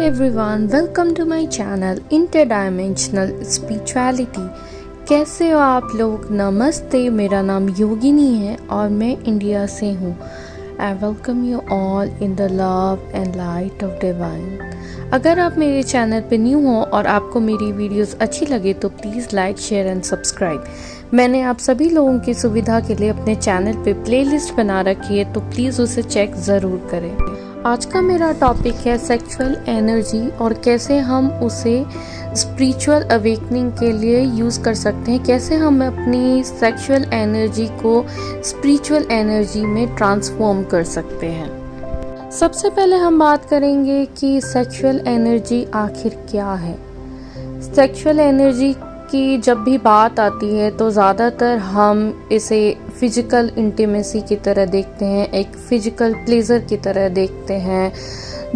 Everyone, welcome to my channel interdimensional spirituality. कैसे हो आप लोग? नमस्ते, मेरा नाम योगिनी है और मैं इंडिया से हूँ। I welcome you all in the love and light of divine. अगर आप मेरे चैनल पे न्यू हो और आपको मेरी वीडियोस अच्छी लगे तो please like, share and subscribe. मैंने आप सभी लोगों की सुविधा के लिए अपने चैनल पे प्लेलिस्ट बना रखी है, तो प्लीज़ उसे चेक ज़रूर करें। आज का मेरा टॉपिक है सेक्सुअल एनर्जी और कैसे हम उसे स्पिरिचुअल अवेकनिंग के लिए यूज़ कर सकते हैं, कैसे हम अपनी सेक्सुअल एनर्जी को स्पिरिचुअल एनर्जी में ट्रांसफॉर्म कर सकते हैं। सबसे पहले हम बात करेंगे कि सेक्सुअल एनर्जी आखिर क्या है। सेक्सुअल एनर्जी की जब भी बात आती है तो ज़्यादातर हम इसे फिजिकल इंटीमेसी की तरह देखते हैं, एक फिजिकल प्लेजर की तरह देखते हैं,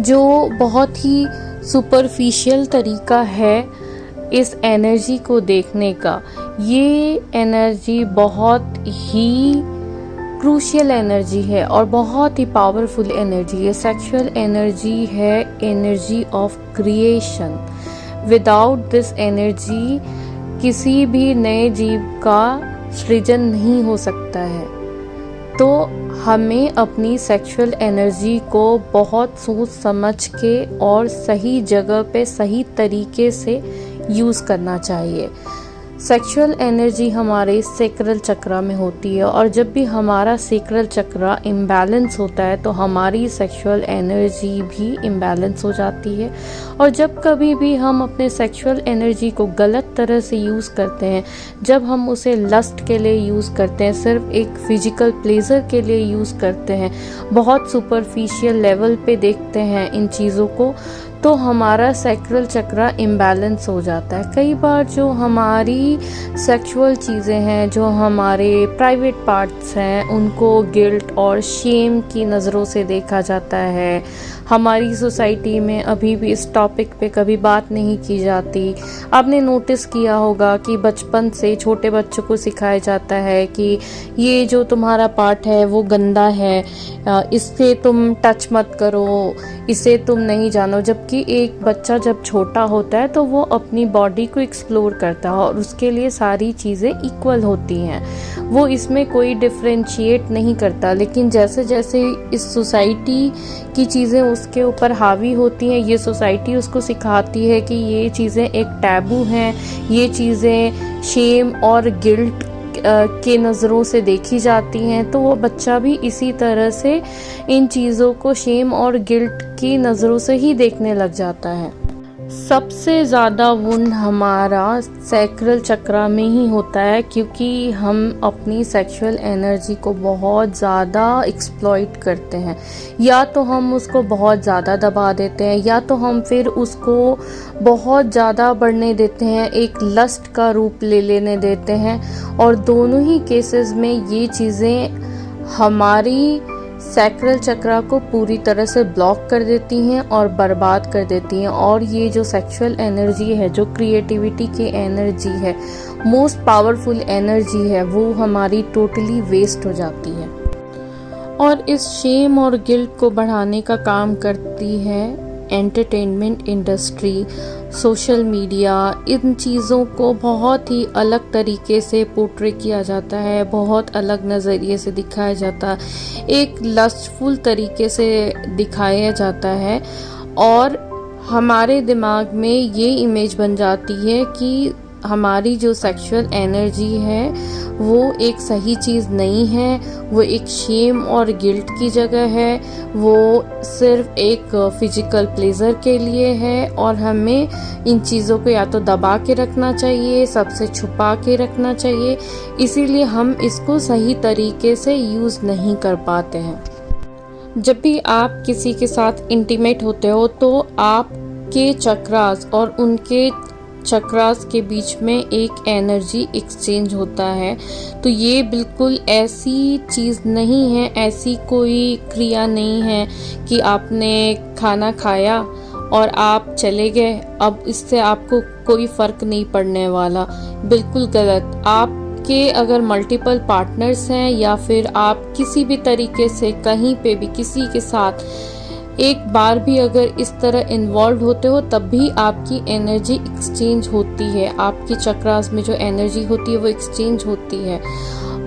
जो बहुत ही सुपरफिशियल तरीका है इस एनर्जी को देखने का। ये एनर्जी बहुत ही क्रूशियल एनर्जी है और बहुत ही पावरफुल एनर्जी है। सेक्सुअल एनर्जी है energy of creation. Without this energy किसी भी नए जीव का सृजन नहीं हो सकता है। तो हमें अपनी सेक्सुअल एनर्जी को बहुत सोच समझ के और सही जगह पे सही तरीके से यूज़ करना चाहिए। सेक्सुअल एनर्जी हमारे सेक्रल चक्रा में होती है और जब भी हमारा सेक्रल चक्रा इम्बैलेंस होता है तो हमारी सेक्सुअल एनर्जी भी इम्बैलेंस हो जाती है। और जब कभी भी हम अपने सेक्सुअल एनर्जी को गलत तरह से यूज़ करते हैं, जब हम उसे लस्ट के लिए यूज़ करते हैं, सिर्फ एक फिजिकल प्लेजर के लिए यूज़ करते हैं, बहुत सुपरफिशियल लेवल पे देखते हैं इन चीज़ों को, तो हमारा सेक्रल चक्रा इम्बैलेंस हो जाता है। कई बार जो हमारी सेक्सुअल चीज़ें हैं, जो हमारे प्राइवेट पार्ट्स हैं, उनको गिल्ट और शेम की नज़रों से देखा जाता है। हमारी सोसाइटी में अभी भी इस टॉपिक पे कभी बात नहीं की जाती। आपने नोटिस किया होगा कि बचपन से छोटे बच्चों को सिखाया जाता है कि ये जो तुम्हारा पार्ट है वो गंदा है, इससे तुम टच मत करो, इसे तुम नहीं जानो। जबकि एक बच्चा जब छोटा होता है तो वो अपनी बॉडी को एक्सप्लोर करता है और उसके लिए सारी चीज़ें इक्वल होती हैं, वो इसमें कोई डिफरेंशिएट नहीं करता। लेकिन जैसे जैसे इस सोसाइटी की चीज़ें उसके ऊपर हावी होती हैं, ये सोसाइटी उसको सिखाती है कि ये चीज़ें एक टैबू हैं, ये चीज़ें शेम और गिल्ट के नज़रों से देखी जाती हैं, तो वो बच्चा भी इसी तरह से इन चीज़ों को शेम और गिल्ट की नज़रों से ही देखने लग जाता है। सबसे ज़्यादा वुंड हमारा सैक्रल चक्रा में ही होता है, क्योंकि हम अपनी सेक्सुअल एनर्जी को बहुत ज़्यादा एक्सप्लॉइट करते हैं। या तो हम उसको बहुत ज़्यादा दबा देते हैं, या तो हम फिर उसको बहुत ज़्यादा बढ़ने देते हैं, एक लस्ट का रूप ले लेने देते हैं। और दोनों ही केसेस में ये चीज़ें हमारी सैक्रल चक्रा को पूरी तरह से ब्लॉक कर देती हैं और बर्बाद कर देती हैं। और ये जो सेक्सुअल एनर्जी है, जो क्रिएटिविटी की एनर्जी है, मोस्ट पावरफुल एनर्जी है, वो हमारी टोटली वेस्ट हो जाती है। और इस शेम और गिल्ट को बढ़ाने का काम करती है एंटरटेनमेंट इंडस्ट्री, सोशल मीडिया। इन चीज़ों को बहुत ही अलग तरीके से पोर्ट्रे किया जाता है, बहुत अलग नज़रिए से दिखाया जाता है, एक लस्टफुल तरीके से दिखाया जाता है। और हमारे दिमाग में ये इमेज बन जाती है कि हमारी जो सेक्सुअल एनर्जी है वो एक सही चीज़ नहीं है, वो एक शेम और गिल्ट की जगह है, वो सिर्फ एक फिजिकल प्लेजर के लिए है। और हमें इन चीज़ों को या तो दबा के रखना चाहिए, सबसे छुपा के रखना चाहिए, इसीलिए हम इसको सही तरीके से यूज़ नहीं कर पाते हैं। जब भी आप किसी के साथ इंटीमेट होते हो तो आपके चक्रास और उनके चक्रास के बीच में एक एनर्जी एक्सचेंज होता है। तो ये बिल्कुल ऐसी चीज़ नहीं है, ऐसी कोई क्रिया नहीं है कि आपने खाना खाया और आप चले गए, अब इससे आपको कोई फ़र्क नहीं पड़ने वाला। बिल्कुल गलत। आपके अगर मल्टीपल पार्टनर्स हैं या फिर आप किसी भी तरीके से कहीं पे भी किसी के साथ एक बार भी अगर इस तरह इन्वॉल्व होते हो तब भी आपकी एनर्जी एक्सचेंज होती है, आपके चक्रास में जो एनर्जी होती है वो एक्सचेंज होती है।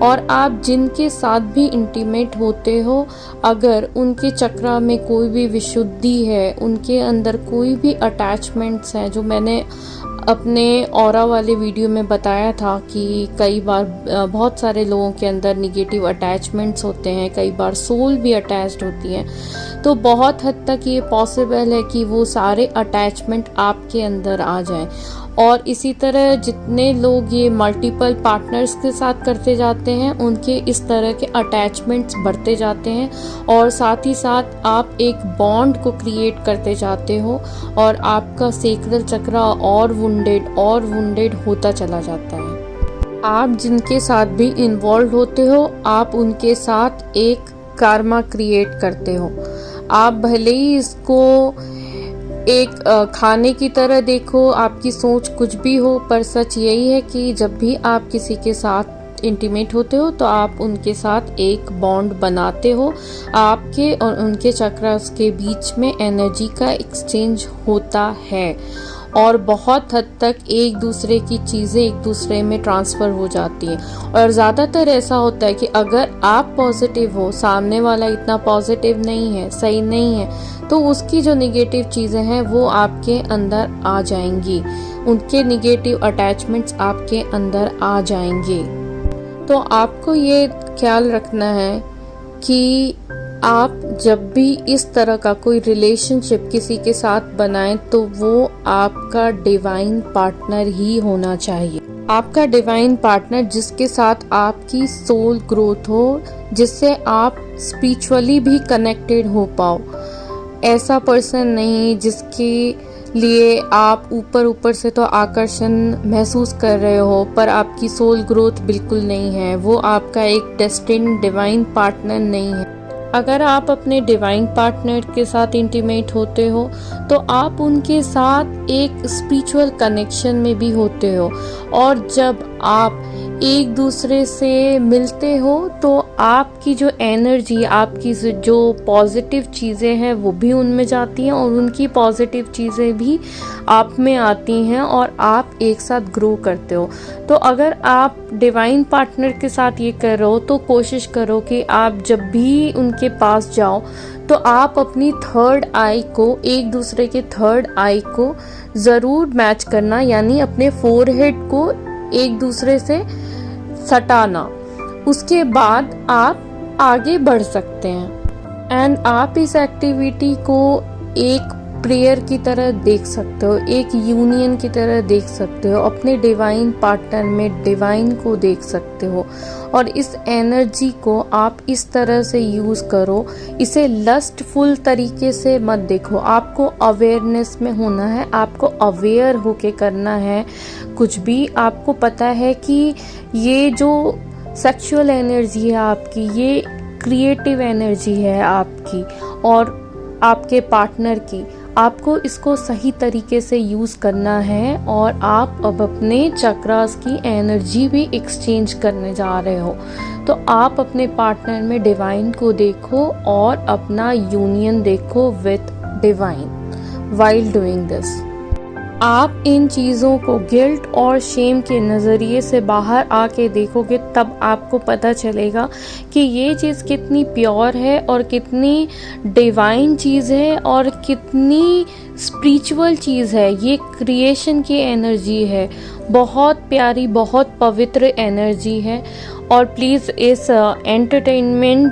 और आप जिनके साथ भी इंटीमेट होते हो, अगर उनके चक्रा में कोई भी विशुद्धि है, उनके अंदर कोई भी अटैचमेंट्स हैं, जो मैंने अपने ऑरा वाले वीडियो में बताया था कि कई बार बहुत सारे लोगों के अंदर निगेटिव अटैचमेंट्स होते हैं, कई बार सोल भी अटैच्ड होती हैं, तो बहुत हद तक ये पॉसिबल है कि वो सारे अटैचमेंट आपके अंदर आ जाएं। और इसी तरह जितने लोग ये मल्टीपल पार्टनर्स के साथ करते जाते हैं, उनके इस तरह के अटैचमेंट्स बढ़ते जाते हैं और साथ ही साथ आप एक बॉन्ड को क्रिएट करते जाते हो और आपका सेक्रल चक्र और वुंडेड होता चला जाता है। आप जिनके साथ भी इन्वॉल्व होते हो, आप उनके साथ एक कार्मा क्रिएट करते हो। आप भले ही इसको एक खाने की तरह देखो, आपकी सोच कुछ भी हो, पर सच यही है कि जब भी आप किसी के साथ इंटीमेट होते हो तो आप उनके साथ एक बॉन्ड बनाते हो। आपके और उनके चक्रास के बीच में एनर्जी का एक्सचेंज होता है और बहुत हद तक एक दूसरे की चीज़ें एक दूसरे में ट्रांसफ़र हो जाती हैं। और ज़्यादातर ऐसा होता है कि अगर आप पॉजिटिव हो, सामने वाला इतना पॉजिटिव नहीं है, सही नहीं है, तो उसकी जो निगेटिव चीज़ें हैं वो आपके अंदर आ जाएंगी, उनके निगेटिव अटैचमेंट्स आपके अंदर आ जाएंगे। तो आपको ये ख्याल रखना है कि आप जब भी इस तरह का कोई रिलेशनशिप किसी के साथ बनाएं तो वो आपका डिवाइन पार्टनर ही होना चाहिए। आपका डिवाइन पार्टनर जिसके साथ आपकी सोल ग्रोथ हो, जिससे आप स्पिरिचुअली भी कनेक्टेड हो पाओ। ऐसा पर्सन नहीं जिसके लिए आप ऊपर से तो आकर्षण महसूस कर रहे हो पर आपकी सोल ग्रोथ बिल्कुल नहीं है। वो आपका एक डेस्टिन्ड डिवाइन पार्टनर नहीं है। अगर आप अपने डिवाइन पार्टनर के साथ इंटीमेट होते हो तो आप उनके साथ एक स्पिरिचुअल कनेक्शन में भी होते हो और जब आप एक दूसरे से मिलते हो तो आपकी जो एनर्जी, आपकी जो पॉजिटिव चीज़ें हैं वो भी उनमें जाती हैं और उनकी पॉजिटिव चीज़ें भी आप में आती हैं और आप एक साथ ग्रो करते हो। तो अगर आप डिवाइन पार्टनर के साथ ये कर रहे हो तो कोशिश करो कि आप जब भी उनके पास जाओ तो आप अपनी थर्ड आई को, एक दूसरे के थर्ड आई को ज़रूर मैच करना, यानी अपने फोरहेड को एक दूसरे से सटाना। उसके बाद आप आगे बढ़ सकते हैं एंड आप इस एक्टिविटी को एक प्रेयर की तरह देख सकते हो, एक यूनियन की तरह देख सकते हो। अपने डिवाइन पार्टनर में डिवाइन को देख सकते हो और इस एनर्जी को आप इस तरह से यूज़ करो। इसे लस्टफुल तरीके से मत देखो, आपको अवेयरनेस में होना है, आपको अवेयर होके करना है। कुछ भी आपको पता है कि ये जो सेक्सुअल एनर्जी है आपकी, ये क्रिएटिव एनर्जी है आपकी और आपके पार्टनर की, आपको इसको सही तरीके से यूज़ करना है और आप अब अपने चक्रास की एनर्जी भी एक्सचेंज करने जा रहे हो। तो आप अपने पार्टनर में डिवाइन को देखो और अपना यूनियन देखो with divine. While doing this आप इन चीज़ों को गिल्ट और शेम के नज़रिए से बाहर आके देखोगे, तब आपको पता चलेगा कि ये चीज़ कितनी प्योर है और कितनी डिवाइन चीज़ है और कितनी स्पिरिचुअल चीज़ है। ये क्रिएशन की एनर्जी है, बहुत प्यारी, बहुत पवित्र एनर्जी है। और प्लीज़ इस एंटरटेनमेंट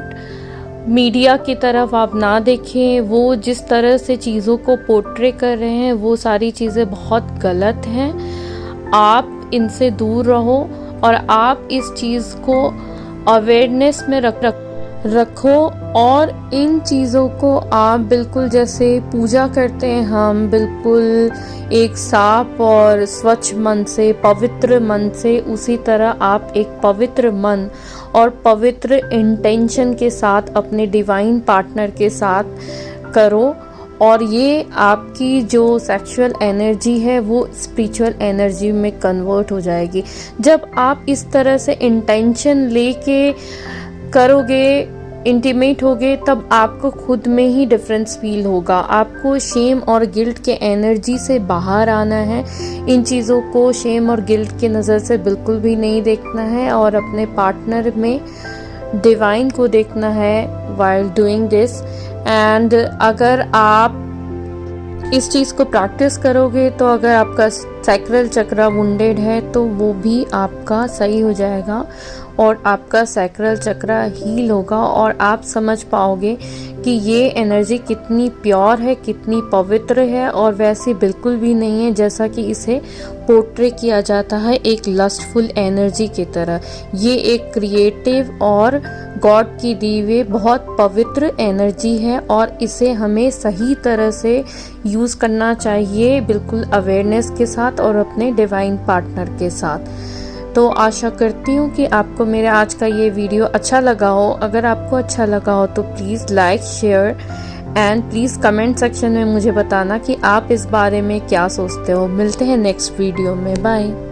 मीडिया की तरफ आप ना देखें। वो जिस तरह से चीज़ों को पोर्ट्रे कर रहे हैं वो सारी चीज़ें बहुत गलत हैं। आप इनसे दूर रहो और आप इस चीज़ को अवेयरनेस में रखो और इन चीज़ों को आप बिल्कुल जैसे पूजा करते हैं हम, बिल्कुल एक साफ और स्वच्छ मन से, पवित्र मन से, उसी तरह आप एक पवित्र मन और पवित्र इंटेंशन के साथ अपने डिवाइन पार्टनर के साथ करो और ये आपकी जो सेक्सुअल एनर्जी है वो स्पिरिचुअल एनर्जी में कन्वर्ट हो जाएगी। जब आप इस तरह से इंटेंशन लेके करोगे इंटीमेट होगे तब आपको खुद में ही डिफरेंस फील होगा। आपको शेम और गिल्ट के एनर्जी से बाहर आना है। इन चीज़ों को शेम और गिल्ट के नज़र से बिल्कुल भी नहीं देखना है और अपने पार्टनर में डिवाइन को देखना है वाइल डूइंग दिस। एंड अगर आप इस चीज़ को प्रैक्टिस करोगे तो अगर आपका सैक्रल चक्र वुंडेड है तो वो भी आपका सही हो जाएगा और आपका सैक्रल चक्र हील होगा और आप समझ पाओगे कि ये एनर्जी कितनी प्योर है, कितनी पवित्र है और वैसे बिल्कुल भी नहीं है जैसा कि इसे पोर्ट्रे किया जाता है एक लस्टफुल एनर्जी की तरह। ये एक क्रिएटिव और गॉड की दी हुई बहुत पवित्र एनर्जी है और इसे हमें सही तरह से यूज़ करना चाहिए, बिल्कुल अवेयरनेस के साथ और अपने डिवाइन पार्टनर के साथ। तो आशा करती हूँ कि आपको मेरा आज का ये वीडियो अच्छा लगा हो। अगर आपको अच्छा लगा हो तो please like, share and please comment section में मुझे बताना कि आप इस बारे में क्या सोचते हो। मिलते हैं नेक्स्ट वीडियो में। बाय।